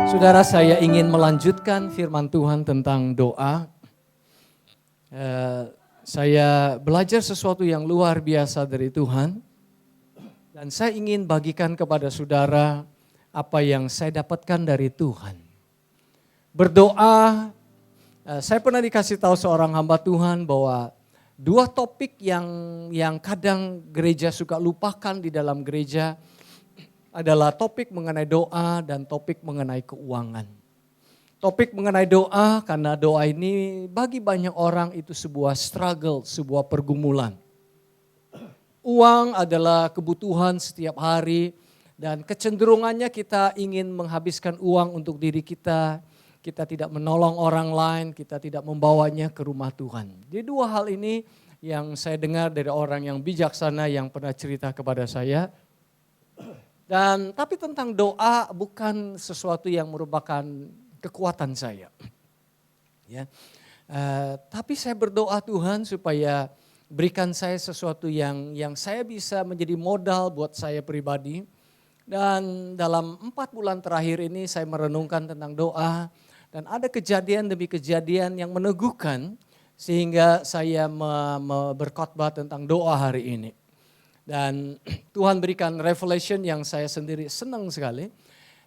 Saudara, saya ingin melanjutkan firman Tuhan tentang doa. Saya belajar sesuatu yang luar biasa dari Tuhan. Dan saya ingin bagikan kepada saudara apa yang saya dapatkan dari Tuhan. Berdoa, saya pernah dikasih tahu seorang hamba Tuhan bahwa dua topik yang kadang gereja suka lupakan di dalam gereja adalah topik mengenai doa dan topik mengenai keuangan. Topik mengenai doa karena doa ini bagi banyak orang itu sebuah struggle, sebuah pergumulan. Uang adalah kebutuhan setiap hari dan kecenderungannya kita ingin menghabiskan uang untuk diri kita. Kita tidak menolong orang lain, kita tidak membawanya ke rumah Tuhan. Jadi dua hal ini yang saya dengar dari orang yang bijaksana yang pernah cerita kepada saya. Dan tapi tentang doa bukan sesuatu yang merupakan kekuatan saya. Ya, tapi saya berdoa Tuhan supaya berikan saya sesuatu yang saya bisa menjadi modal buat saya pribadi. Dan dalam 4 bulan terakhir ini saya merenungkan tentang doa dan ada kejadian demi kejadian yang meneguhkan sehingga saya berkhotbah tentang doa hari ini. Dan Tuhan berikan revelation yang saya sendiri senang sekali.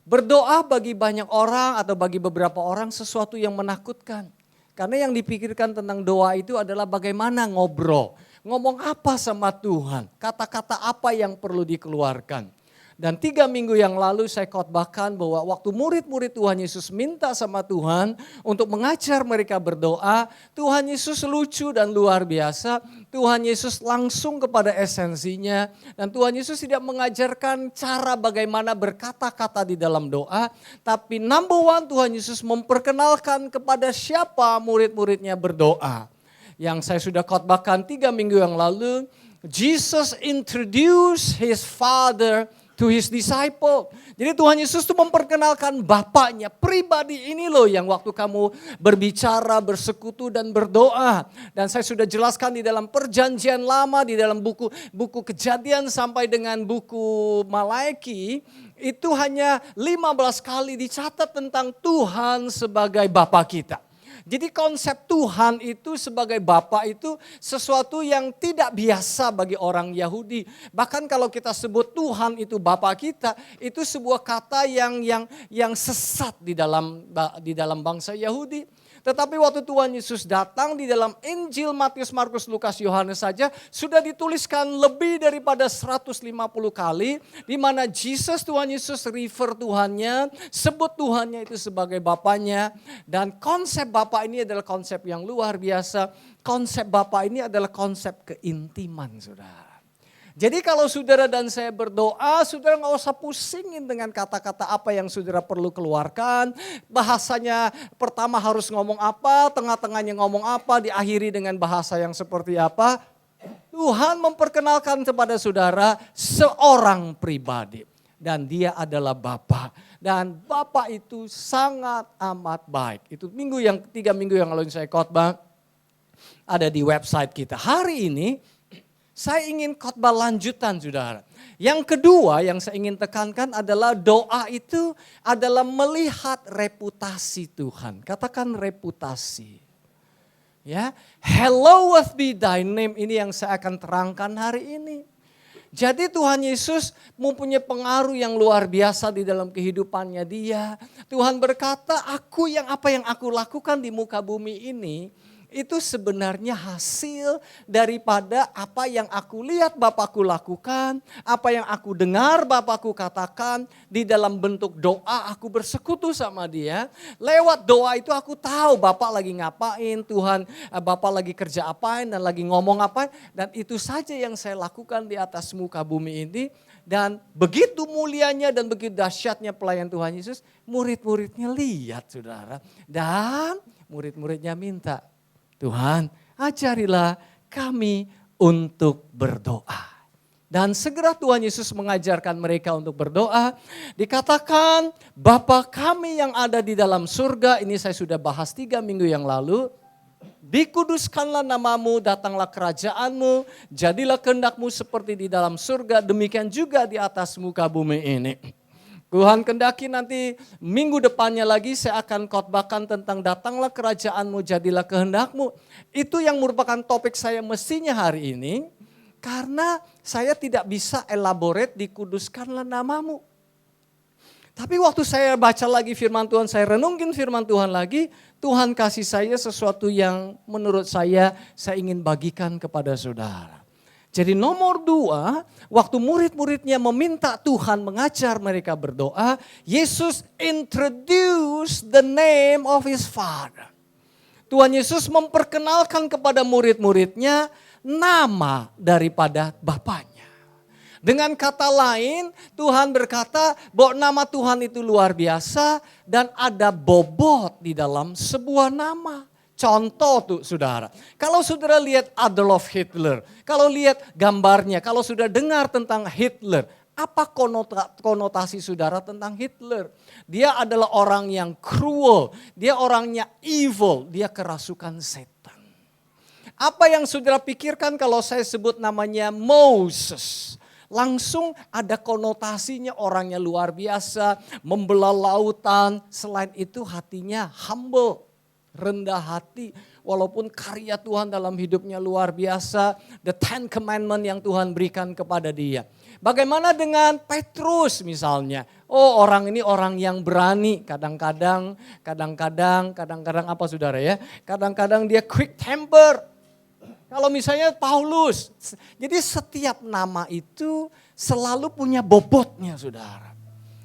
Berdoa bagi banyak orang atau bagi beberapa orang sesuatu yang menakutkan. Karena yang dipikirkan tentang doa itu adalah bagaimana ngobrol. Ngomong apa sama Tuhan, kata-kata apa yang perlu dikeluarkan. Dan 3 minggu yang lalu saya khotbahkan bahwa waktu murid-murid Tuhan Yesus minta sama Tuhan untuk mengajar mereka berdoa, Tuhan Yesus lucu dan luar biasa. Tuhan Yesus langsung kepada esensinya dan Tuhan Yesus tidak mengajarkan cara bagaimana berkata-kata di dalam doa. Tapi number one Tuhan Yesus memperkenalkan kepada siapa murid-muridnya berdoa. Yang saya sudah khotbahkan 3 minggu yang lalu, Jesus introduced his Father to his disciple. Jadi Tuhan Yesus itu memperkenalkan Bapaknya, pribadi ini loh yang waktu kamu berbicara, bersekutu dan berdoa. Dan saya sudah jelaskan di dalam perjanjian lama, di dalam buku Kejadian sampai dengan buku Malaiki, itu hanya 15 kali dicatat tentang Tuhan sebagai Bapa kita. Jadi konsep Tuhan itu sebagai Bapa itu sesuatu yang tidak biasa bagi orang Yahudi. Bahkan kalau kita sebut Tuhan itu Bapa kita, itu sebuah kata yang sesat di dalam bangsa Yahudi. Tetapi waktu Tuhan Yesus datang di dalam Injil Matius, Markus, Lukas, Yohanes saja sudah dituliskan lebih daripada 150 kali di mana Tuhan Yesus refer Tuhannya, sebut Tuhannya itu sebagai Bapaknya. Dan konsep Bapa ini adalah konsep yang luar biasa. Konsep Bapa ini adalah konsep keintiman, saudara. Jadi kalau saudara dan saya berdoa, saudara gak usah pusingin dengan kata-kata apa yang saudara perlu keluarkan. Bahasanya pertama harus ngomong apa, tengah-tengahnya ngomong apa, diakhiri dengan bahasa yang seperti apa. Tuhan memperkenalkan kepada saudara seorang pribadi. Dan dia adalah Bapa. Dan Bapa itu sangat amat baik. Itu 3 minggu yang lalu saya khotbah ada di website kita. Hari ini saya ingin khotbah lanjutan, saudara. Yang kedua yang saya ingin tekankan adalah doa itu adalah melihat reputasi Tuhan. Katakan reputasi. Ya, hallowed be thy name, ini yang saya akan terangkan hari ini. Jadi Tuhan Yesus mempunyai pengaruh yang luar biasa di dalam kehidupannya dia. Tuhan berkata, apa yang aku lakukan di muka bumi ini, itu sebenarnya hasil daripada apa yang aku lihat Bapakku lakukan, apa yang aku dengar Bapakku katakan, di dalam bentuk doa aku bersekutu sama dia. Lewat doa itu aku tahu Bapak lagi ngapain, Tuhan Bapak lagi kerja apain dan lagi ngomong apain. Dan itu saja yang saya lakukan di atas muka bumi ini. Dan begitu mulianya dan begitu dahsyatnya pelayan Tuhan Yesus, murid-muridnya lihat, saudara. Dan murid-muridnya minta, Tuhan, ajarilah kami untuk berdoa. Dan segera Tuhan Yesus mengajarkan mereka untuk berdoa. Dikatakan, Bapa kami yang ada di dalam surga, ini saya sudah bahas 3 minggu yang lalu. Dikuduskanlah namamu, datanglah kerajaanmu, jadilah kehendakmu seperti di dalam surga, demikian juga di atas muka bumi ini. Tuhan kendaki nanti minggu depannya lagi saya akan khotbahkan tentang datanglah kerajaanmu, jadilah kehendakmu. Itu yang merupakan topik saya mestinya hari ini. Karena saya tidak bisa elaborate dikuduskanlah namamu. Tapi waktu saya baca lagi firman Tuhan, saya renungin firman Tuhan lagi, Tuhan kasih saya sesuatu yang menurut saya ingin bagikan kepada saudara. Jadi nomor 2, waktu murid-muridnya meminta Tuhan mengajar mereka berdoa, Yesus introduce the name of his Father. Tuhan Yesus memperkenalkan kepada murid-muridnya nama daripada Bapaknya. Dengan kata lain, Tuhan berkata bahwa nama Tuhan itu luar biasa dan ada bobot di dalam sebuah nama. Contoh tuh saudara, kalau saudara lihat Adolf Hitler, kalau lihat gambarnya, kalau sudah dengar tentang Hitler, apa konotasi saudara tentang Hitler? Dia adalah orang yang cruel, dia orangnya evil, dia kerasukan setan. Apa yang saudara pikirkan kalau saya sebut namanya Moses? Langsung ada konotasinya orangnya luar biasa, membelah lautan, selain itu hatinya humble. Rendah hati, walaupun karya Tuhan dalam hidupnya luar biasa, the 10 commandment yang Tuhan berikan kepada dia. Bagaimana dengan Petrus misalnya? Oh, orang ini orang yang berani, kadang-kadang apa saudara ya? Kadang-kadang dia quick temper. Kalau misalnya Paulus, jadi setiap nama itu selalu punya bobotnya saudara.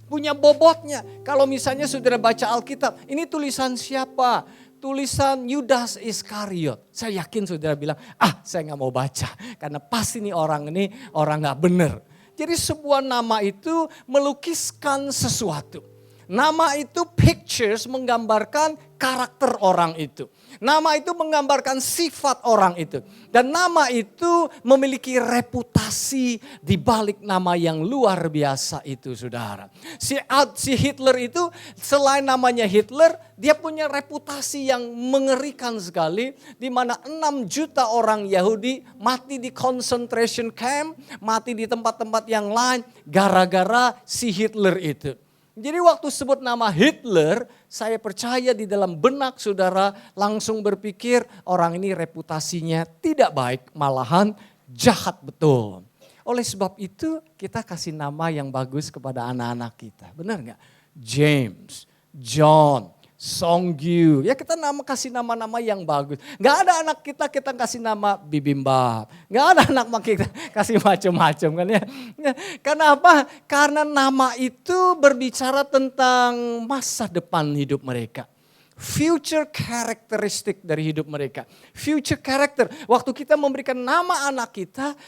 Punya bobotnya. Kalau misalnya saudara baca Alkitab, ini tulisan siapa? Tulisan Yudas Iskariot. Saya yakin saudara bilang, saya gak mau baca. Karena pasti ini orang gak benar. Jadi sebuah nama itu melukiskan sesuatu. Nama itu pictures menggambarkan karakter orang itu. Nama itu menggambarkan sifat orang itu. Dan nama itu memiliki reputasi di balik nama yang luar biasa itu saudara. Si Hitler itu selain namanya Hitler, dia punya reputasi yang mengerikan sekali. Di mana 6 juta orang Yahudi mati di concentration camp, mati di tempat-tempat yang lain gara-gara si Hitler itu. Jadi waktu sebut nama Hitler, saya percaya di dalam benak saudara langsung berpikir orang ini reputasinya tidak baik, malahan jahat betul. Oleh sebab itu kita kasih nama yang bagus kepada anak-anak kita, benar gak? James, John, Songgyu, ya kita kasih nama-nama yang bagus. Gak ada anak kita kasih nama Bibimbap. Gak ada anak kita kasih macam-macam kan ya. Kenapa? Karena nama itu berbicara tentang masa depan hidup mereka. Future characteristic dari hidup mereka. Future character. Waktu kita memberikan nama anak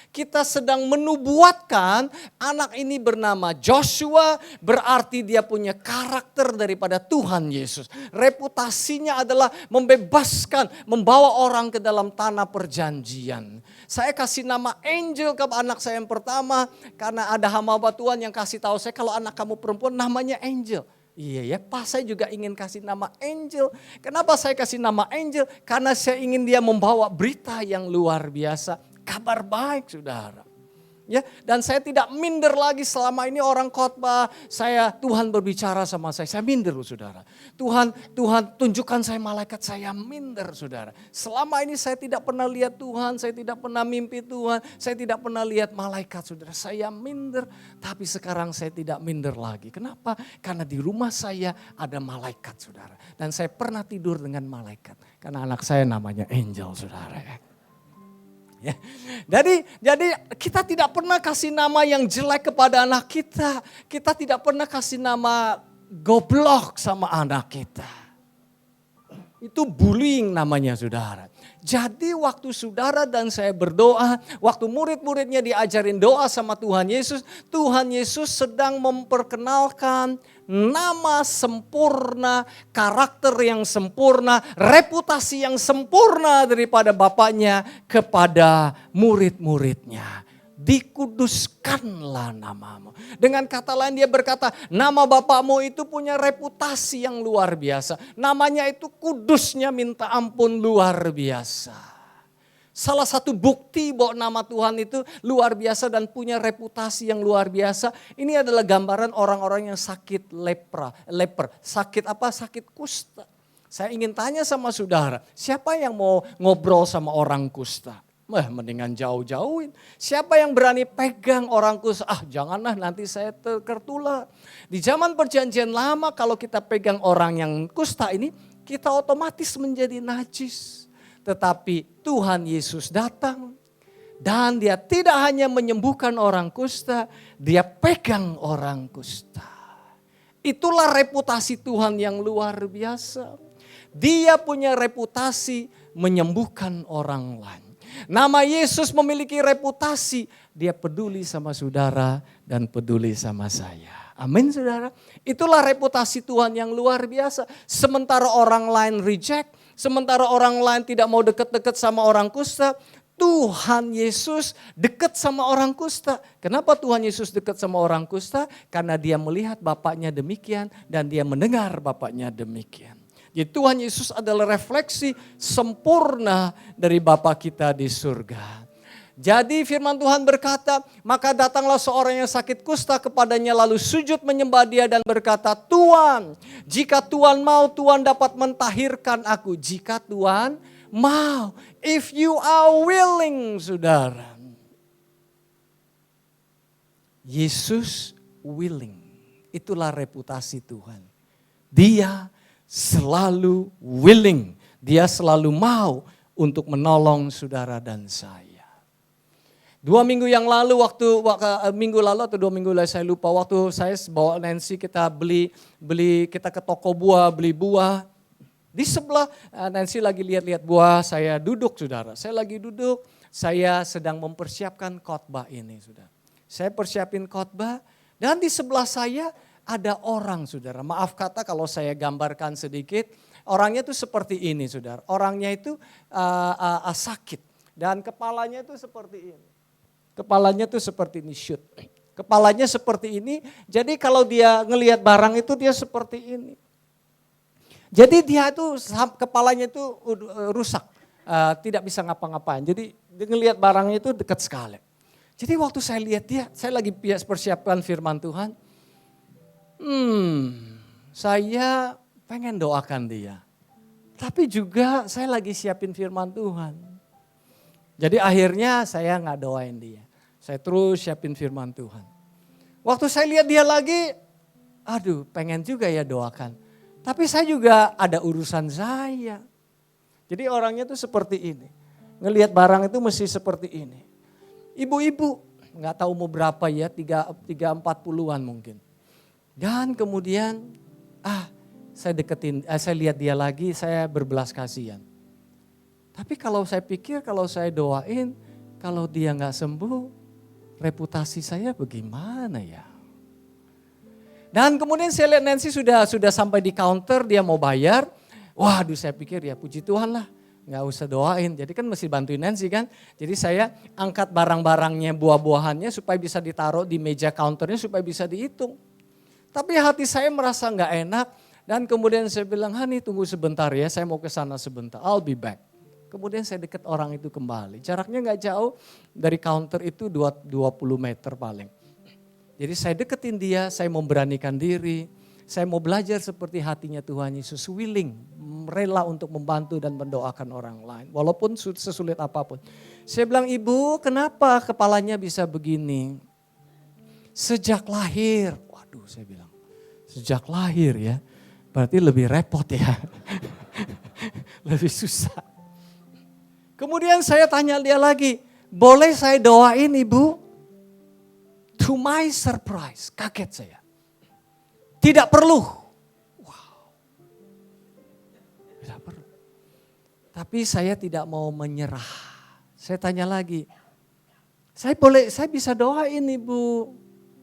kita sedang menubuatkan anak ini bernama Joshua, berarti dia punya karakter daripada Tuhan Yesus. Reputasinya adalah membebaskan, membawa orang ke dalam tanah perjanjian. Saya kasih nama Angel ke anak saya yang pertama, karena ada hamba Tuhan yang kasih tahu saya kalau anak kamu perempuan namanya Angel. Iya ya, pas saya juga ingin kasih nama Angel. Kenapa saya kasih nama Angel? Karena saya ingin dia membawa berita yang luar biasa. Kabar baik saudara. Ya, dan saya tidak minder lagi selama ini orang khotbah, Tuhan berbicara sama saya minder saudara. Tuhan tunjukkan saya malaikat, saya minder saudara. Selama ini saya tidak pernah lihat Tuhan, saya tidak pernah mimpi Tuhan, saya tidak pernah lihat malaikat saudara. Saya minder, tapi sekarang saya tidak minder lagi. Kenapa? Karena di rumah saya ada malaikat saudara. Dan saya pernah tidur dengan malaikat, karena anak saya namanya Angel saudara ya. Ya. Jadi kita tidak pernah kasih nama yang jelek kepada anak kita. Kita tidak pernah kasih nama goblok sama anak kita. Itu bullying namanya saudara. Jadi waktu saudara dan saya berdoa, waktu murid-muridnya diajarin doa sama Tuhan Yesus sedang memperkenalkan nama sempurna, karakter yang sempurna, reputasi yang sempurna daripada Bapaknya kepada murid-muridnya. Dikuduskanlah namamu. Dengan kata lain dia berkata, nama Bapakmu itu punya reputasi yang luar biasa. Namanya itu kudusnya minta ampun luar biasa. Salah satu bukti bahwa nama Tuhan itu luar biasa dan punya reputasi yang luar biasa. Ini adalah gambaran orang-orang yang sakit leper. Sakit apa? Sakit kusta. Saya ingin tanya sama saudara, siapa yang mau ngobrol sama orang kusta? Mendingan jauh-jauhin. Siapa yang berani pegang orang kusta? Janganlah nanti saya tertular. Di zaman perjanjian lama kalau kita pegang orang yang kusta ini, kita otomatis menjadi najis. Tetapi Tuhan Yesus datang dan dia tidak hanya menyembuhkan orang kusta, dia pegang orang kusta. Itulah reputasi Tuhan yang luar biasa. Dia punya reputasi menyembuhkan orang lain. Nama Yesus memiliki reputasi, dia peduli sama saudara dan peduli sama saya. Amin saudara. Itulah reputasi Tuhan yang luar biasa. Sementara orang lain reject, sementara orang lain tidak mau dekat-dekat sama orang kusta, Tuhan Yesus dekat sama orang kusta. Kenapa Tuhan Yesus dekat sama orang kusta? Karena dia melihat Bapaknya demikian dan dia mendengar Bapaknya demikian. Jadi Tuhan Yesus adalah refleksi sempurna dari Bapa kita di surga. Jadi firman Tuhan berkata, maka datanglah seorang yang sakit kusta kepadanya lalu sujud menyembah dia dan berkata, Tuhan, jika Tuhan mau Tuhan dapat mentahirkan aku. Jika Tuhan mau, if you are willing, saudara. Yesus willing, itulah reputasi Tuhan. Dia selalu willing, dia selalu mau untuk menolong saudara dan saya. 2 minggu yang lalu, minggu lalu atau 2 minggu lalu saya lupa, waktu saya bawa Nancy kita kita ke toko buah, beli buah. Di sebelah Nancy lagi lihat-lihat buah, saya duduk saudara. Saya lagi duduk, saya sedang mempersiapkan khotbah ini saudara. Saya persiapin khotbah dan di sebelah saya ada orang saudara. Maaf kata kalau saya gambarkan sedikit, orangnya itu seperti ini saudara. Orangnya itu sakit dan kepalanya itu seperti ini. Kepalanya tuh seperti ini, shoot. Kepalanya seperti ini, jadi kalau dia ngelihat barang itu dia seperti ini. Jadi dia tuh kepalanya itu rusak, tidak bisa ngapa-ngapain. Jadi dia ngelihat barangnya itu dekat sekali. Jadi waktu saya lihat dia, saya lagi persiapkan firman Tuhan. Saya pengen doakan dia. Tapi juga saya lagi siapin firman Tuhan. Jadi akhirnya saya nggak doain dia. Saya terus siapin firman Tuhan. Waktu saya lihat dia lagi, pengen juga ya doakan. Tapi saya juga ada urusan saya. Jadi orangnya tuh seperti ini. Ngelihat barang itu mesti seperti ini. Ibu-ibu, nggak tahu mau berapa ya, 3-40-an mungkin. Dan kemudian, saya lihat dia lagi, saya berbelas kasihan. Tapi kalau saya pikir, kalau saya doain, kalau dia nggak sembuh, reputasi saya bagaimana ya? Dan kemudian saya lihat Nancy sudah sampai di counter, dia mau bayar. Waduh, saya pikir ya puji Tuhan lah, nggak usah doain. Jadi kan mesti bantuin Nancy kan. Jadi saya angkat barang-barangnya, buah-buahannya supaya bisa ditaruh di meja counternya supaya bisa dihitung. Tapi hati saya merasa nggak enak dan kemudian saya bilang, Hani tunggu sebentar ya, saya mau ke sana sebentar, I'll be back. Kemudian saya dekat orang itu kembali. Jaraknya gak jauh dari counter itu 20 meter paling. Jadi saya deketin dia, saya memberanikan diri. Saya mau belajar seperti hatinya Tuhan Yesus, willing, rela untuk membantu dan mendoakan orang lain. Walaupun sesulit apapun. Saya bilang, Ibu kenapa kepalanya bisa begini? Sejak lahir. Waduh saya bilang, sejak lahir ya. Berarti lebih repot ya. Lebih susah. Kemudian saya tanya dia lagi, boleh saya doain Ibu? To my surprise, kaget saya. Tidak perlu. Wow. Tidak perlu. Tapi saya tidak mau menyerah. Saya tanya lagi, saya bisa doain Ibu.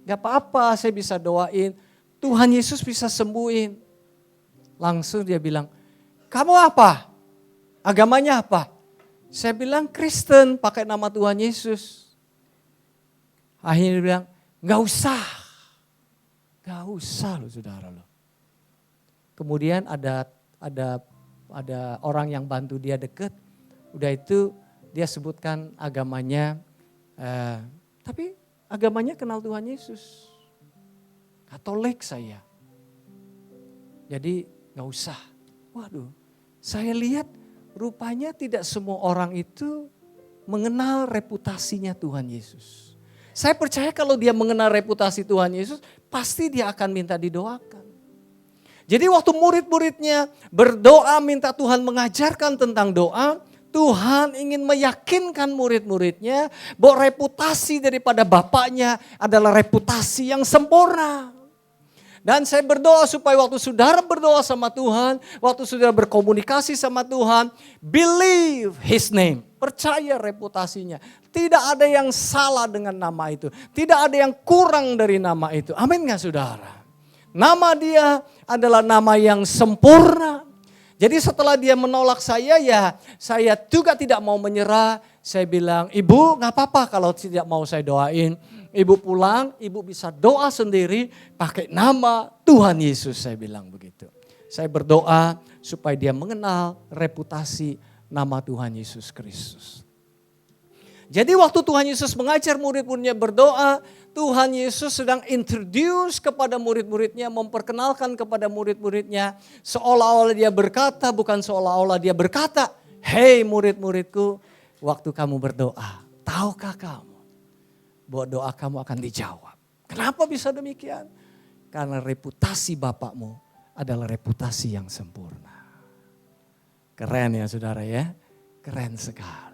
Gak apa-apa, saya bisa doain. Tuhan Yesus bisa sembuhin. Langsung dia bilang, kamu apa? Agamanya apa? Saya bilang Kristen, pakai nama Tuhan Yesus. Akhirnya dia bilang, gak usah. Gak usah loh saudara loh. Kemudian ada orang yang bantu dia deket. Udah itu dia sebutkan agamanya, tapi agamanya kenal Tuhan Yesus. Katolik saya. Jadi gak usah. Waduh, saya lihat rupanya tidak semua orang itu mengenal reputasinya Tuhan Yesus. Saya percaya kalau dia mengenal reputasi Tuhan Yesus, pasti dia akan minta didoakan. Jadi waktu murid-muridnya berdoa minta Tuhan mengajarkan tentang doa, Tuhan ingin meyakinkan murid-muridnya bahwa reputasi daripada Bapaknya adalah reputasi yang sempurna. Dan saya berdoa supaya waktu saudara berdoa sama Tuhan, waktu saudara berkomunikasi sama Tuhan, believe His name, percaya reputasinya. Tidak ada yang salah dengan nama itu, tidak ada yang kurang dari nama itu. Amin gak saudara? Nama dia adalah nama yang sempurna. Jadi setelah dia menolak saya, ya saya juga tidak mau menyerah. Saya bilang, ibu gak apa-apa kalau tidak mau saya doain. Ibu pulang, ibu bisa doa sendiri pakai nama Tuhan Yesus, saya bilang begitu. Saya berdoa supaya dia mengenal reputasi nama Tuhan Yesus Kristus. Jadi waktu Tuhan Yesus mengajar murid-muridnya berdoa, Tuhan Yesus sedang introduce kepada murid-muridnya, memperkenalkan kepada murid-muridnya. Seolah-olah dia berkata, bukan seolah-olah dia berkata, hei murid-muridku, waktu kamu berdoa, tahukah kamu bahwa doa kamu akan dijawab? Kenapa bisa demikian? Karena reputasi Bapakmu adalah reputasi yang sempurna. Keren ya saudara ya, keren sekali.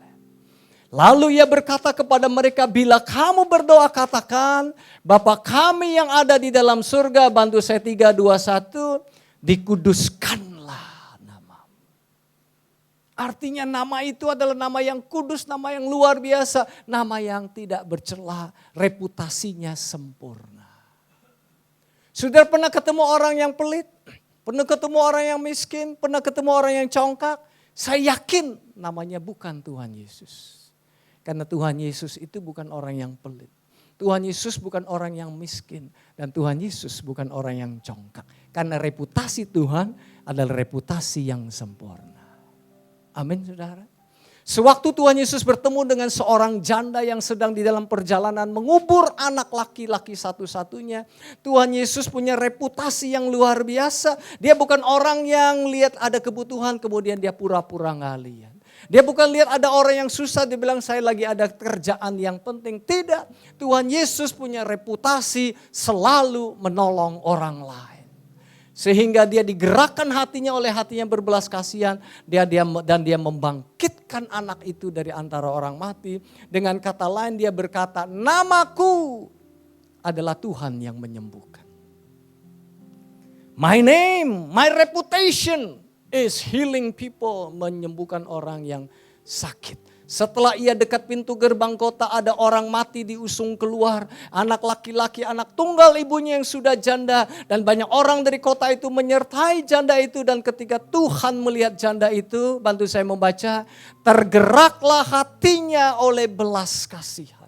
Lalu ia berkata kepada mereka, bila kamu berdoa katakan, Bapa kami yang ada di dalam surga, bantu saya 3, 2, 1, dikuduskanlah namamu. Artinya nama itu adalah nama yang kudus, nama yang luar biasa, nama yang tidak bercela, reputasinya sempurna. Sudah pernah ketemu orang yang pelit? Pernah ketemu orang yang miskin? Pernah ketemu orang yang congkak? Saya yakin namanya bukan Tuhan Yesus. Karena Tuhan Yesus itu bukan orang yang pelit. Tuhan Yesus bukan orang yang miskin. Dan Tuhan Yesus bukan orang yang congkak. Karena reputasi Tuhan adalah reputasi yang sempurna. Amin saudara. Sewaktu Tuhan Yesus bertemu dengan seorang janda yang sedang di dalam perjalanan mengubur anak laki-laki satu-satunya. Tuhan Yesus punya reputasi yang luar biasa. Dia bukan orang yang lihat ada kebutuhan kemudian dia pura-pura nggak lihat. Dia bukan lihat ada orang yang susah, dia bilang saya lagi ada kerjaan yang penting. Tidak, Tuhan Yesus punya reputasi selalu menolong orang lain. Sehingga dia digerakkan hatinya oleh hatinya berbelas kasihan. Dan dia membangkitkan anak itu dari antara orang mati. Dengan kata lain dia berkata, namaku adalah Tuhan yang menyembuhkan. My name, my reputation is healing people, menyembuhkan orang yang sakit. Setelah ia dekat pintu gerbang kota, ada orang mati diusung keluar. Anak laki-laki, anak tunggal ibunya yang sudah janda. Dan banyak orang dari kota itu menyertai janda itu. Dan ketika Tuhan melihat janda itu, bantu saya membaca, tergeraklah hatinya oleh belas kasihan.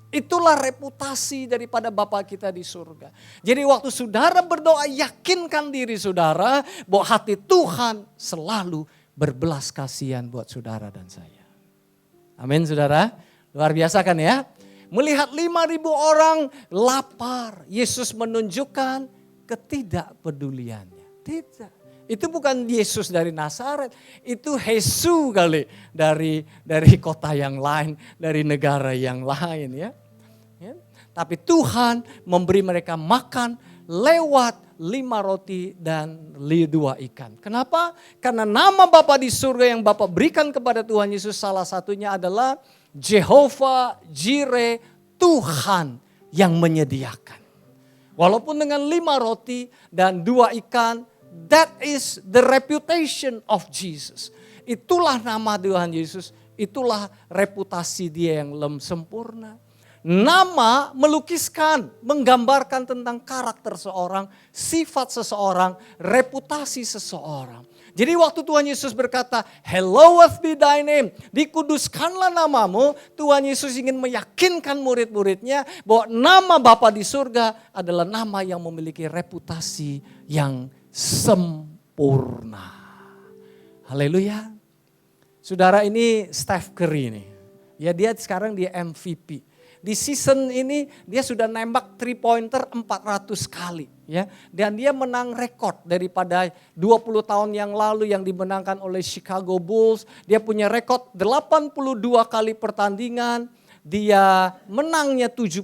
Itulah reputasi daripada Bapa kita di surga. Jadi waktu saudara berdoa, yakinkan diri saudara bahwa hati Tuhan selalu berbelas kasihan buat saudara dan saya. Amin saudara, luar biasa kan ya. Melihat 5.000 orang lapar, Yesus menunjukkan ketidakpeduliannya. Tidak, itu bukan Yesus dari Nazaret, itu Jesus kali dari kota yang lain, dari negara yang lain ya. Tapi Tuhan memberi mereka makan lewat 5 roti dan 2 ikan. Kenapa? Karena nama Bapa di surga yang Bapa berikan kepada Tuhan Yesus salah satunya adalah Jehovah Jireh, Tuhan yang menyediakan. Walaupun dengan 5 roti dan 2 ikan, that is the reputation of Jesus. Itulah nama Tuhan Yesus, itulah reputasi dia yang sempurna. Nama melukiskan, menggambarkan tentang karakter seorang, sifat seseorang, reputasi seseorang. Jadi waktu Tuhan Yesus berkata, hallowed be thy name, dikuduskanlah namamu, Tuhan Yesus ingin meyakinkan murid-muridnya bahwa nama Bapa di surga adalah nama yang memiliki reputasi yang sempurna. Haleluya. Saudara, ini Steph Curry nih. Ya, dia sekarang dia MVP. Di season ini dia sudah nembak 3-pointer 400 kali. Ya, dan dia menang rekor daripada 20 tahun yang lalu yang dimenangkan oleh Chicago Bulls. Dia punya rekor 82 kali pertandingan. Dia menangnya 73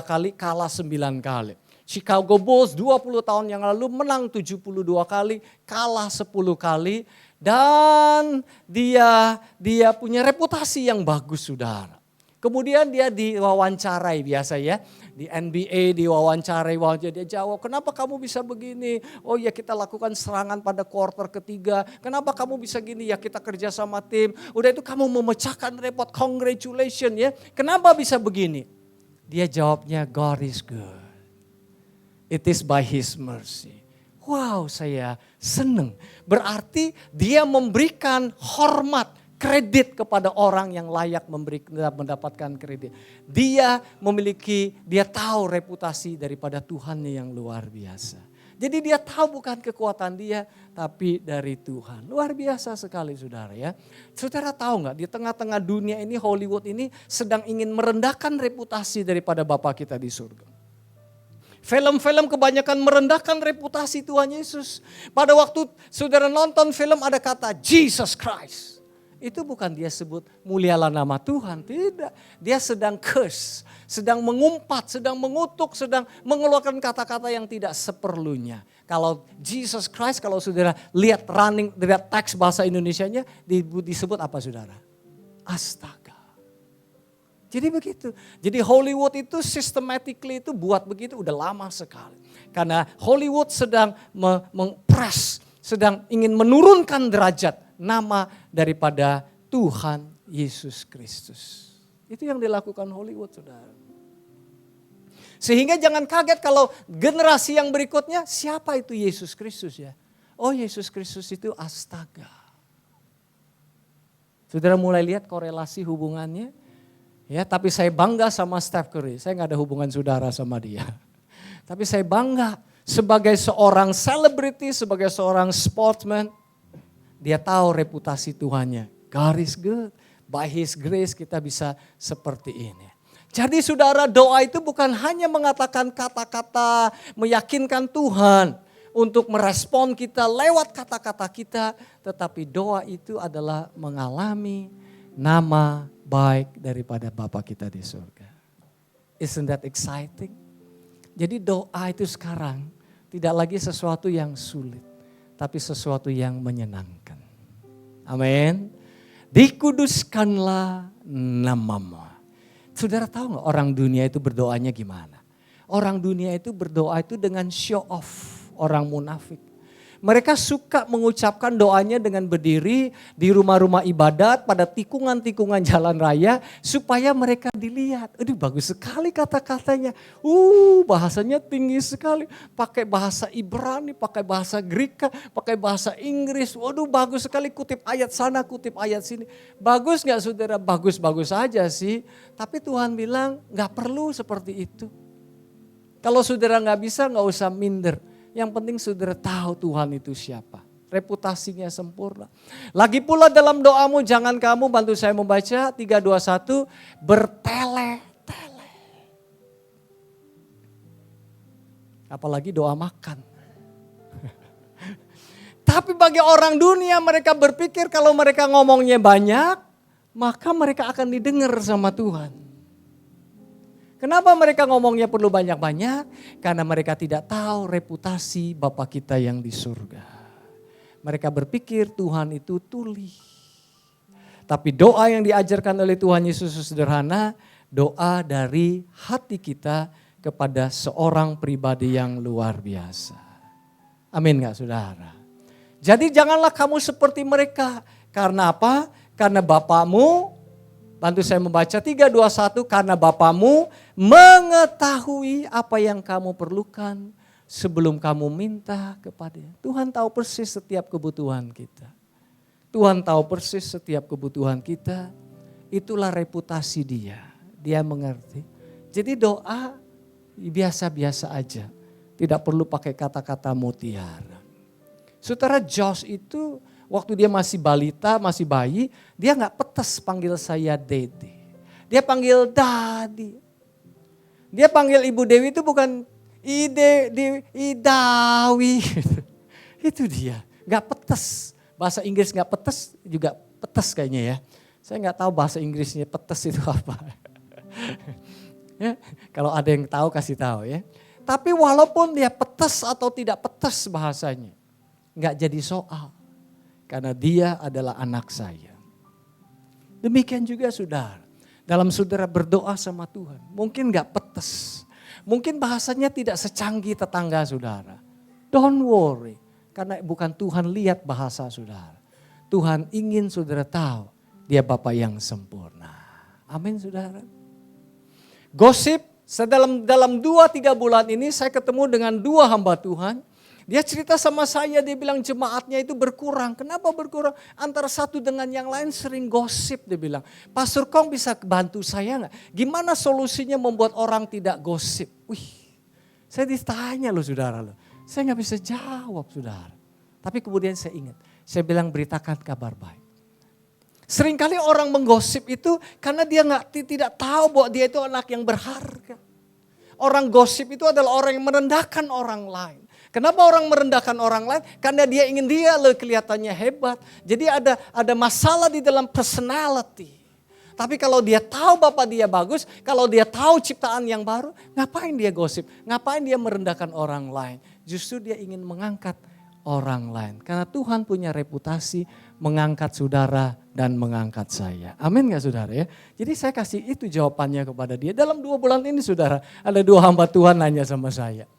kali, kalah 9 kali. Chicago Bulls 20 tahun yang lalu menang 72 kali, kalah 10 kali. Dan dia punya reputasi yang bagus, saudara. Kemudian dia diwawancarai biasa ya. Di NBA diwawancarai, dia jawab, kenapa kamu bisa begini? Oh ya, kita lakukan serangan pada kuarter ketiga. Kenapa kamu bisa gini? Ya, kita kerja sama tim. Udah itu kamu memecahkan rekor, congratulations ya. Kenapa bisa begini? Dia jawabnya, God is good. It is by His mercy. Wow, saya senang. Berarti dia memberikan hormat, kredit kepada orang yang layak mendapatkan kredit. Dia tahu reputasi daripada Tuhannya yang luar biasa. Jadi dia tahu bukan kekuatan dia, tapi dari Tuhan. Luar biasa sekali, saudara ya. Saudara tahu nggak, di tengah-tengah dunia ini, Hollywood ini sedang ingin merendahkan reputasi daripada Bapa kita di surga. Film-film kebanyakan merendahkan reputasi Tuhan Yesus. Pada waktu saudara nonton film ada kata Jesus Christ. Itu bukan dia sebut mulialah nama Tuhan, tidak. Dia sedang curse, sedang mengumpat, sedang mengutuk, sedang mengeluarkan kata-kata yang tidak seperlunya. Kalau Jesus Christ, kalau saudara lihat teks bahasa Indonesianya disebut apa, saudara? Astaga. Jadi begitu. Jadi Hollywood itu systematically itu buat begitu udah lama sekali. Karena Hollywood sedang mempress, sedang ingin menurunkan derajat nama daripada Tuhan Yesus Kristus. Itu yang dilakukan Hollywood, saudara. Sehingga jangan kaget kalau generasi yang berikutnya, siapa itu Yesus Kristus ya? Oh, Yesus Kristus itu astaga. Saudara mulai lihat korelasi hubungannya. Ya, tapi saya bangga sama Steph Curry. Saya gak ada hubungan saudara sama dia. Tapi saya bangga sebagai seorang selebriti, sebagai seorang sportsman. Dia tahu reputasi Tuhannya. God is good. By His grace kita bisa seperti ini. Jadi saudara, doa itu bukan hanya mengatakan kata-kata meyakinkan Tuhan untuk merespon kita lewat kata-kata kita. Tetapi doa itu adalah mengalami nama baik daripada Bapa kita di surga. Isn't that exciting? Jadi doa itu sekarang tidak lagi sesuatu yang sulit, tapi sesuatu yang menyenangkan. Amin. Dikuduskanlah namamu. Saudara tahu gak orang dunia itu berdoanya gimana? Orang dunia itu berdoa itu dengan show off, orang munafik. Mereka suka mengucapkan doanya dengan berdiri di rumah-rumah ibadat pada tikungan-tikungan jalan raya supaya mereka dilihat. Aduh, bagus sekali kata-katanya. Bahasanya tinggi sekali. Pakai bahasa Ibrani, pakai bahasa Greka, pakai bahasa Inggris. Waduh, bagus sekali, kutip ayat sana, kutip ayat sini. Bagus gak, saudara? Bagus-bagus aja sih. Tapi Tuhan bilang gak perlu seperti itu. Kalau saudara gak bisa, gak usah minder. Yang penting saudara tahu Tuhan itu siapa. Reputasinya sempurna. Lagi pula dalam doamu jangan kamu, bantu saya membaca 3, 2, 1. Bertele-tele. Apalagi doa makan. Tapi bagi orang dunia mereka berpikir kalau mereka ngomongnya banyak, maka mereka akan didengar sama Tuhan. Kenapa mereka ngomongnya perlu banyak-banyak? Karena mereka tidak tahu reputasi Bapa kita yang di surga. Mereka berpikir Tuhan itu tuli. Tapi doa yang diajarkan oleh Tuhan Yesus sederhana, doa dari hati kita kepada seorang pribadi yang luar biasa. Amin gak, saudara? Jadi janganlah kamu seperti mereka. Karena apa? Karena Bapamu, bantu saya membaca 3, 2, 1. Karena Bapamu mengetahui apa yang kamu perlukan sebelum kamu minta kepadanya. Tuhan tahu persis setiap kebutuhan kita. Tuhan tahu persis setiap kebutuhan kita. Itulah reputasi Dia. Dia mengerti. Jadi doa biasa-biasa aja. Tidak perlu pakai kata-kata mutiara. Saudara, Josh itu waktu dia masih balita, masih bayi, dia nggak petes panggil saya Dede. Dia panggil Dadi. Dia panggil Ibu Dewi itu bukan Idawi. Itu dia, nggak petes. Bahasa Inggris nggak petes juga petes kayaknya ya. Saya nggak tahu bahasa Inggrisnya petes itu apa. Ya, kalau ada yang tahu kasih tahu ya. Tapi walaupun dia petes atau tidak petes bahasanya, nggak jadi soal. Karena dia adalah anak saya. Demikian juga saudara. Dalam saudara berdoa sama Tuhan, mungkin nggak petes. Mungkin bahasanya tidak secanggih tetangga saudara. Don't worry, karena bukan Tuhan lihat bahasa saudara. Tuhan ingin saudara tahu, dia Bapa yang sempurna. Amin saudara. Gosip, dalam 2-3 bulan ini saya ketemu dengan 2 hamba Tuhan. Dia cerita sama saya, dia bilang jemaatnya itu berkurang. Kenapa berkurang? Antara satu dengan yang lain sering gosip, dia bilang. Pastor Kong bisa bantu saya nggak? Gimana solusinya membuat orang tidak gosip? Wih, saya ditanya loh saudara loh. Saya nggak bisa jawab saudara. Tapi kemudian saya ingat, saya bilang beritakan kabar baik. Seringkali orang menggosip itu karena dia tidak tahu bahwa dia itu anak yang berharga. Orang gosip itu adalah orang yang merendahkan orang lain. Kenapa orang merendahkan orang lain? Karena dia ingin dia kelihatannya hebat. Jadi ada masalah di dalam personality. Tapi kalau dia tahu Bapak dia bagus, kalau dia tahu ciptaan yang baru, ngapain dia gosip? Ngapain dia merendahkan orang lain? Justru dia ingin mengangkat orang lain. Karena Tuhan punya reputasi mengangkat saudara dan mengangkat saya. Amin gak saudara ya? Jadi saya kasih itu jawabannya kepada dia. Dalam 2 bulan ini saudara, ada 2 hamba Tuhan nanya sama saya.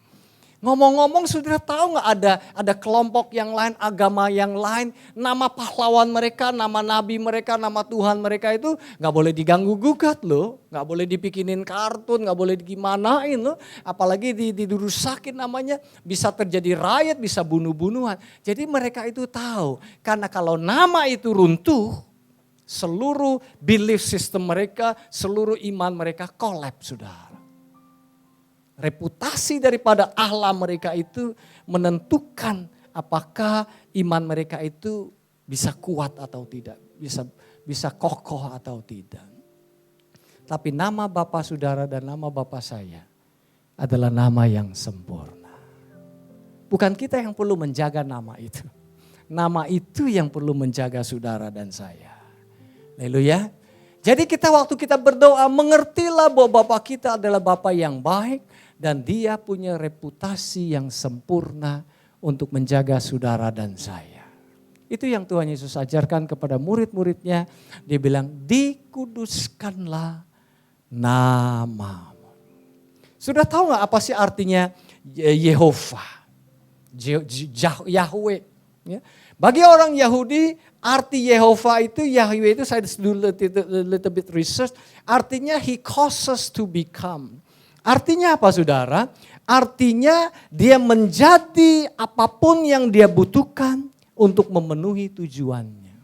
Ngomong-ngomong saudara tahu gak ada kelompok yang lain, agama yang lain, nama pahlawan mereka, nama nabi mereka, nama Tuhan mereka itu gak boleh diganggu gugat loh. Gak boleh dibikinin kartun, gak boleh digimanain loh. Apalagi dirusakin namanya, bisa terjadi riot, bisa bunuh-bunuhan. Jadi mereka itu tahu, karena kalau nama itu runtuh, seluruh belief system mereka, seluruh iman mereka collapse saudara. Reputasi daripada Allah mereka itu menentukan apakah iman mereka itu bisa kuat atau tidak, bisa kokoh atau tidak. Tapi nama Bapa saudara dan nama Bapa saya adalah nama yang sempurna. Bukan kita yang perlu menjaga nama itu. Nama itu yang perlu menjaga saudara dan saya. Haleluya. Jadi waktu kita berdoa mengertilah bahwa Bapa kita adalah Bapa yang baik. Dan dia punya reputasi yang sempurna untuk menjaga saudara dan saya. Itu yang Tuhan Yesus ajarkan kepada murid-muridnya. Dia bilang dikuduskanlah namamu. Sudah tahu gak apa sih artinya Yehova? Yahweh. Ya. Bagi orang Yahudi arti Yehova itu, Yahweh itu saya do little bit research. Artinya he causes to become. Artinya apa saudara? Artinya dia menjadi apapun yang dia butuhkan untuk memenuhi tujuannya.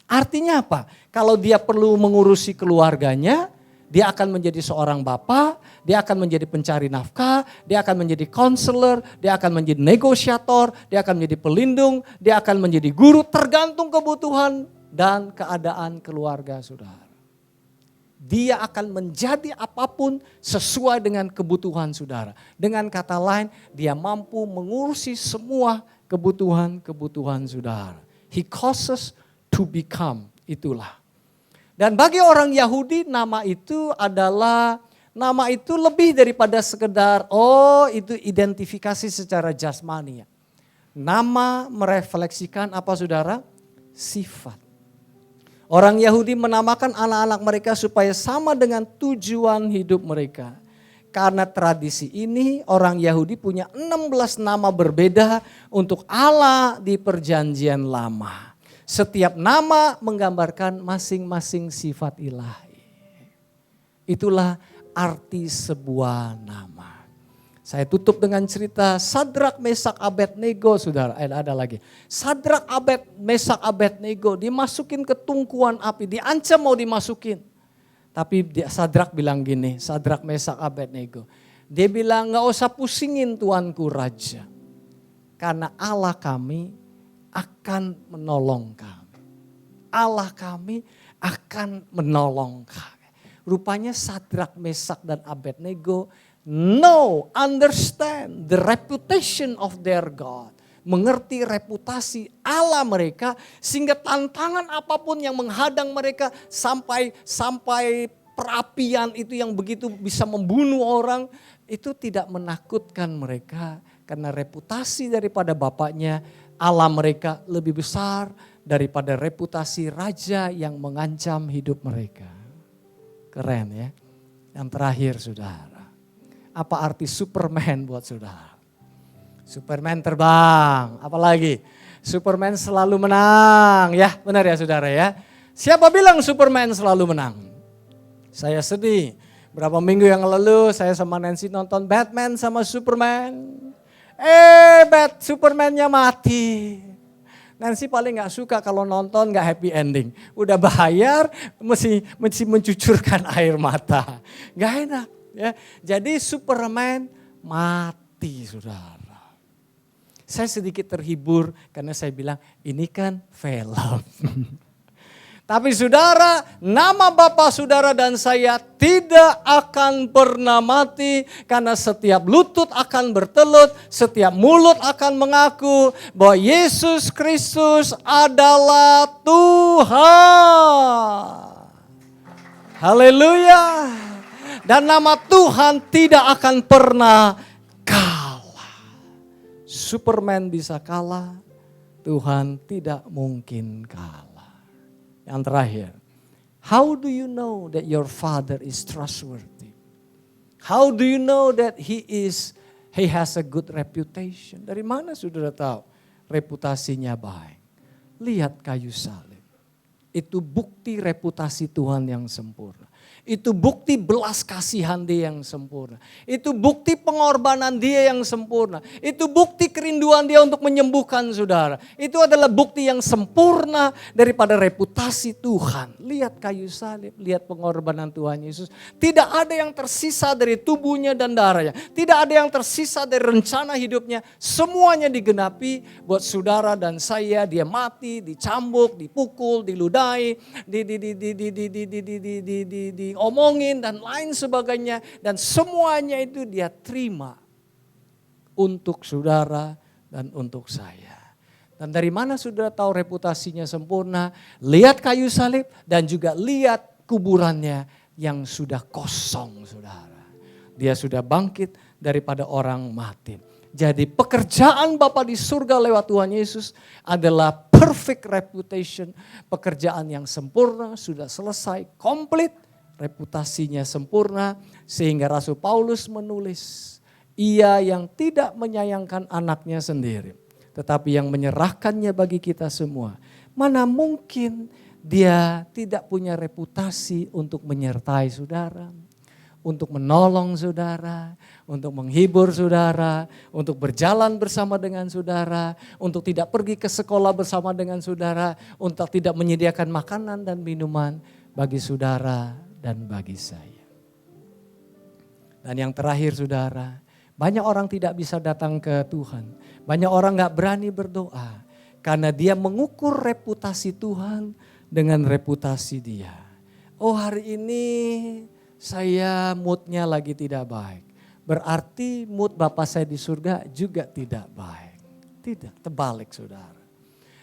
Artinya apa? Kalau dia perlu mengurusi keluarganya, dia akan menjadi seorang bapak, dia akan menjadi pencari nafkah, dia akan menjadi konselor, dia akan menjadi negosiator, dia akan menjadi pelindung, dia akan menjadi guru, tergantung kebutuhan dan keadaan keluarga saudara. Dia akan menjadi apapun sesuai dengan kebutuhan saudara. Dengan kata lain, dia mampu mengurusi semua kebutuhan saudara. He causes to become, itulah. Dan bagi orang Yahudi nama itu lebih daripada sekedar itu identifikasi secara jasmani. Nama merefleksikan apa saudara? Sifat. Orang Yahudi menamakan anak-anak mereka supaya sama dengan tujuan hidup mereka. Karena tradisi ini orang Yahudi punya 16 nama berbeda untuk Allah di perjanjian lama. Setiap nama menggambarkan masing-masing sifat ilahi. Itulah arti sebuah nama. Saya tutup dengan cerita Sadrak, Mesak, Abednego, saudara. Ada lagi. Sadrak, Mesak, Abednego dimasukin ke tungkuan api, diancam mau dimasukin. Tapi Sadrak bilang gini, Sadrak, Mesak, Abednego. Dia bilang gak usah pusingin tuanku raja. Karena Allah kami akan menolong kami. Allah kami akan menolong kami. Rupanya Sadrak, Mesak, dan Abednego understand the reputation of their God. Mengerti reputasi Allah mereka sehingga tantangan apapun yang menghadang mereka sampai perapian itu yang begitu bisa membunuh orang itu tidak menakutkan mereka karena reputasi daripada bapaknya Allah mereka lebih besar daripada reputasi raja yang mengancam hidup mereka. Keren ya. Yang terakhir saudara, apa arti Superman buat saudara? Superman terbang, apalagi Superman selalu menang, ya benar ya saudara ya. Siapa bilang Superman selalu menang? Saya sedih, berapa minggu yang lalu saya sama Nancy nonton Batman sama Superman. Superman-nya mati. Nancy paling gak suka kalau nonton gak happy ending. Udah bayar, mesti mencucurkan air mata. Gak enak ya. Jadi Superman mati saudara. Saya sedikit terhibur karena saya bilang ini kan film. Tapi saudara, nama Bapa saudara dan saya tidak akan pernah mati. Karena setiap lutut akan bertelut, setiap mulut akan mengaku bahwa Yesus Kristus adalah Tuhan. Haleluya. Dan nama Tuhan tidak akan pernah kalah. Superman bisa kalah, Tuhan tidak mungkin kalah. Yang terakhir, how do you know that your father is trustworthy? How do you know that he has a good reputation? Dari mana saudara tahu reputasinya baik? Lihat kayu salib. Itu bukti reputasi Tuhan yang sempurna. Itu bukti belas kasihan Dia yang sempurna. Itu bukti pengorbanan Dia yang sempurna. Itu bukti kerinduan Dia untuk menyembuhkan saudara. Itu adalah bukti yang sempurna daripada reputasi Tuhan. Lihat kayu salib, lihat pengorbanan Tuhan Yesus. Tidak ada yang tersisa dari tubuhnya dan darahnya. Tidak ada yang tersisa dari rencana hidupnya. Semuanya digenapi buat saudara dan saya. Dia mati, dicambuk, dipukul, diludahi, diomongin dan lain sebagainya. Dan semuanya itu Dia terima untuk saudara dan untuk saya. Dan dari mana saudara tahu reputasinya sempurna? Lihat kayu salib dan juga lihat kuburannya yang sudah kosong saudara. Dia sudah bangkit daripada orang mati. Jadi pekerjaan Bapa di surga lewat Tuhan Yesus adalah perfect reputation. Pekerjaan yang sempurna, sudah selesai, komplit. Reputasinya sempurna sehingga Rasul Paulus menulis. Ia yang tidak menyayangkan anaknya sendiri. Tetapi yang menyerahkannya bagi kita semua. Mana mungkin dia tidak punya reputasi untuk menyertai saudara. Untuk menolong saudara, untuk menghibur saudara, untuk berjalan bersama dengan saudara, untuk tidak pergi ke sekolah bersama dengan saudara, untuk tidak menyediakan makanan dan minuman bagi saudara dan bagi saya. Dan yang terakhir saudara, banyak orang tidak bisa datang ke Tuhan, banyak orang gak berani berdoa karena dia mengukur reputasi Tuhan dengan reputasi dia. Oh hari ini saya moodnya lagi tidak baik. Berarti mood Bapa saya di surga juga tidak baik. Tidak, terbalik saudara.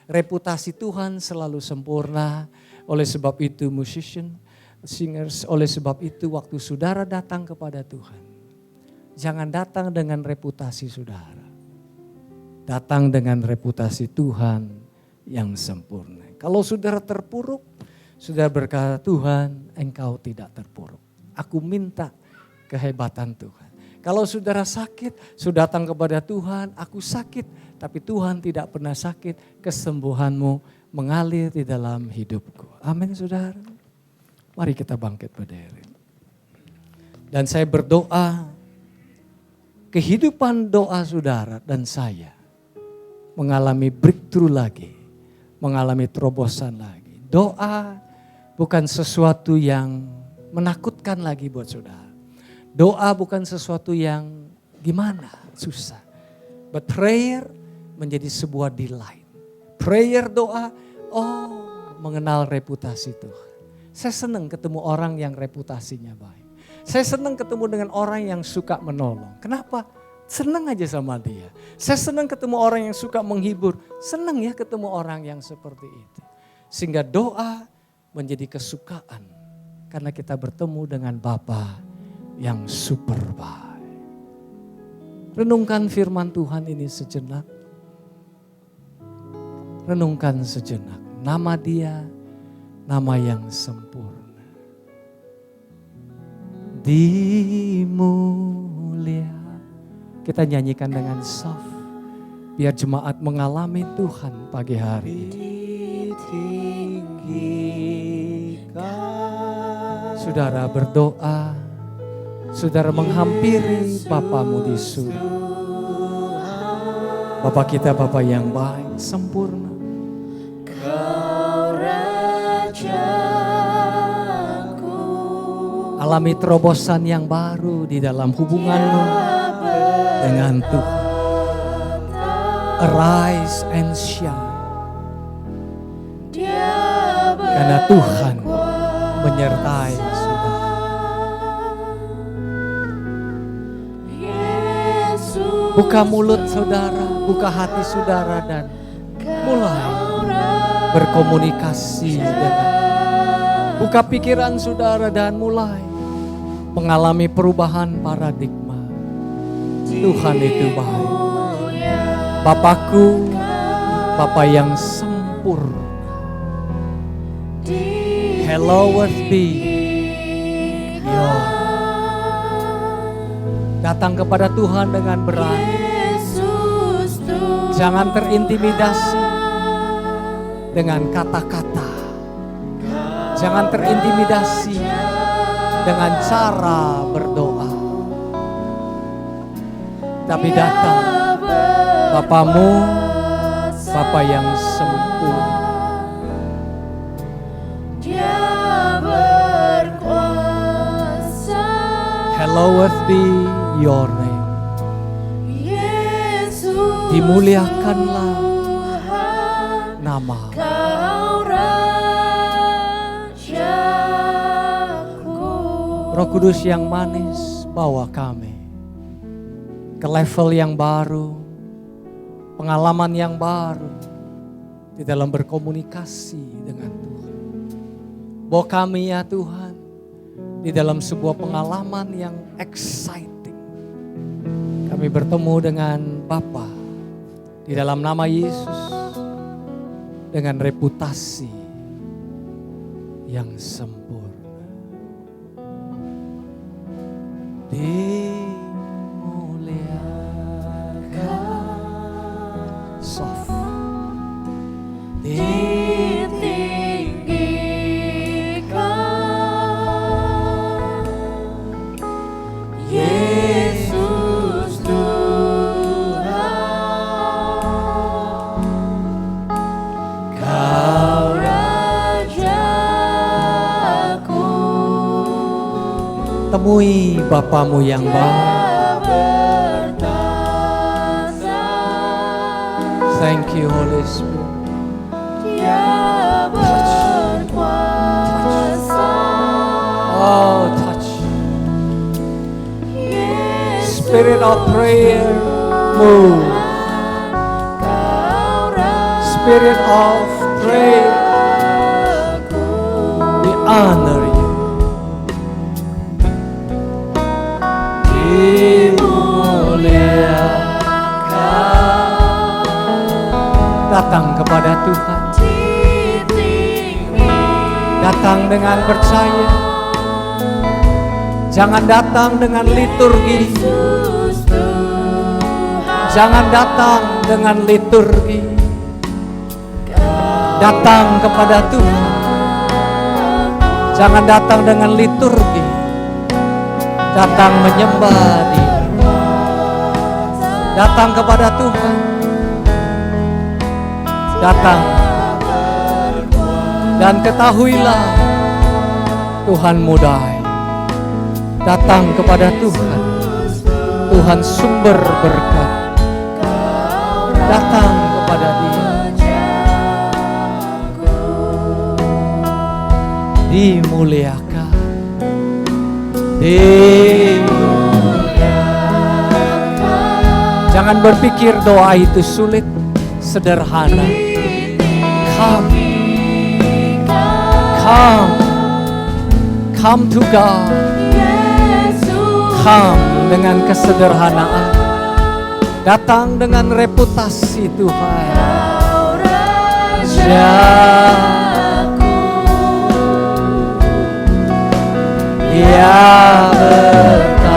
Reputasi Tuhan selalu sempurna. Oleh sebab itu musician, singers, oleh sebab itu waktu saudara datang kepada Tuhan. Jangan datang dengan reputasi saudara. Datang dengan reputasi Tuhan yang sempurna. Kalau saudara terpuruk, saudara berkata Tuhan engkau tidak terpuruk. Aku minta kehebatan Tuhan. Kalau saudara sakit, sudah datang kepada Tuhan, aku sakit. Tapi Tuhan tidak pernah sakit, kesembuhanmu mengalir di dalam hidupku. Amin saudara. Mari kita bangkit berdiri. Dan saya berdoa, kehidupan doa saudara dan saya mengalami breakthrough lagi. Mengalami terobosan lagi. Doa bukan sesuatu yang menakutkan lagi buat saudara. Doa bukan sesuatu yang gimana, susah. But prayer menjadi sebuah delight. prayer, doa, mengenal reputasi Tuhan. Saya senang ketemu orang yang reputasinya baik. Saya senang ketemu dengan orang yang suka menolong. Kenapa? Senang aja sama dia. Saya senang ketemu orang yang suka menghibur. Senang ya ketemu orang yang seperti itu. Sehingga doa menjadi kesukaan. Karena kita bertemu dengan Bapa yang super baik. Renungkan firman Tuhan ini sejenak. Renungkan sejenak. Nama Dia, nama yang sempurna. Dimulia. Kita nyanyikan dengan soft. Biar jemaat mengalami Tuhan pagi hari ini. Saudara berdoa. Saudara menghampiri Bapamu di surga. Bapa kita, Bapa yang baik, sempurna. Alami terobosan yang baru di dalam hubunganmu dengan Tuhan. Arise and shine. Karena Tuhan menyertai saudara. Buka mulut saudara, buka hati saudara dan mulai berkomunikasi dengan. Buka pikiran saudara dan mulai mengalami perubahan paradigma. Tuhan itu baik. Bapakku, Bapa yang sempurna. Hallowed be your. Datang kepada Tuhan dengan berani. Jangan terintimidasi dengan kata-kata. Jangan terintimidasi dengan cara berdoa. Tapi datang Bapamu, Bapa yang sempurna. Hallowed be your name. Dimuliakanlah nama. Roh Kudus yang manis, bawa kami ke level yang baru, pengalaman yang baru di dalam berkomunikasi dengan Tuhan. Bawa kami ya Tuhan di dalam sebuah pengalaman yang exciting. Kami bertemu dengan Bapa di dalam nama Yesus dengan reputasi yang sempurna. Dimuliakan soft. Yesus Tuhan, Kau Rajaku. Temui Bapamu yang baik. Thank you Holy Spirit. Dia berkuasa. Oh, touch. Spirit of prayer, move. Spirit of prayer, we honor you. Datang kepada Tuhan. Datang dengan percaya. Jangan datang dengan liturgi. Jangan datang dengan liturgi. Datang kepada Tuhan. Jangan datang dengan liturgi. Datang menyembah Dia. Datang kepada Tuhan. Datang. Dan ketahuilah Tuhan mudah. Datang kepada Tuhan. Tuhan sumber berkat. Datang kepada Dia. Jangan berpikir doa itu sulit, sederhana. Come to God. Come dengan kesederhanaan. Datang dengan reputasi Tuhan. Rajaku, Dia berkata,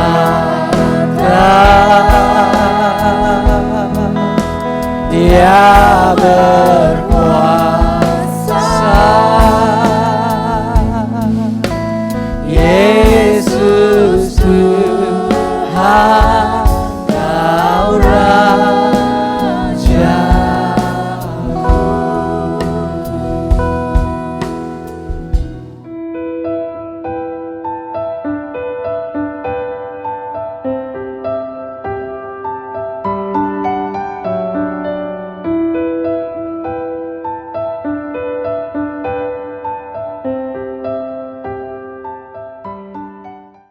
Dia berkata.